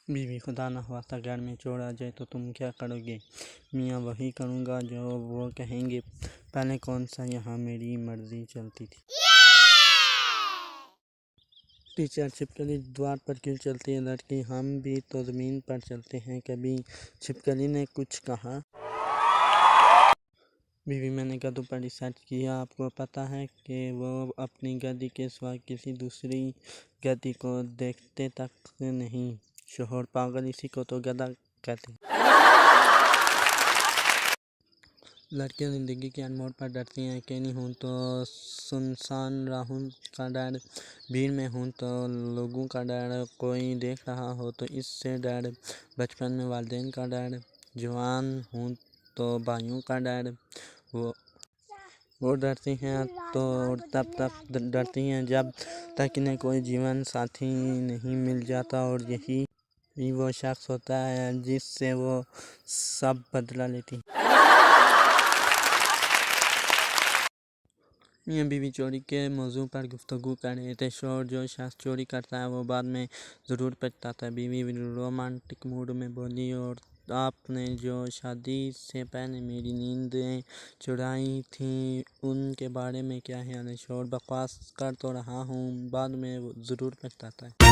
بیوی: خدا نہ خواستہ گھر میں چور آ جائے تو تم کیا کرو گے؟ میاں: وہی کروں گا جو وہ کہیں گے۔ پہلے کون سا یہاں میری مرضی چلتی تھی؟ ٹیچر: چھپکلی دوار پر کیوں چلتی ہے؟ لڑکی: ہم بھی تو زمین پر چلتے ہیں، کبھی چھپکلی نے کچھ کہا؟ بیوی: میں نے گدھوں پر ریسرچ کیا، آپ کو پتہ ہے کہ وہ اپنی گدھی کے سوا کسی دوسری گدھی کو دیکھتے تک نہیں۔ شوہر: پاگل، اسی کو تو گدھا کہتے ہیں۔ لڑکیاں: زندگی کے ہر موڑ پر ڈرتی ہیں، اکیلی ہوں تو سنسان راہوں کا ڈر، بھیڑ میں ہوں تو لوگوں کا ڈر، کوئی دیکھ رہا ہو تو اس سے ڈر، بچپن میں والدین کا ڈر، جوان ہوں تو بھائیوں کا ڈر۔ وہ ڈرتی ہیں تب تک ڈرتی ہیں جب تک انہیں کوئی جیون ساتھی نہیں مل جاتا، اور یہی وہ شخص ہوتا ہے جس سے وہ سب بدلہ لیتی ہیں۔ میاں بیوی چوری کے موضوع پر گفتگو کر رہے تھے۔ شوہر: جو شخص چوری کرتا ہے وہ بعد میں ضرور پچھتاتا ہے۔ بیوی رومانٹک موڈ میں بولی: اور آپ نے جو شادی سے پہلے میری نیندیں چرائی تھیں ان کے بارے میں کیا خیال ہے؟ شوہر: بکواس کر تو رہا ہوں، بعد میں ضرور پچھتاتا ہے۔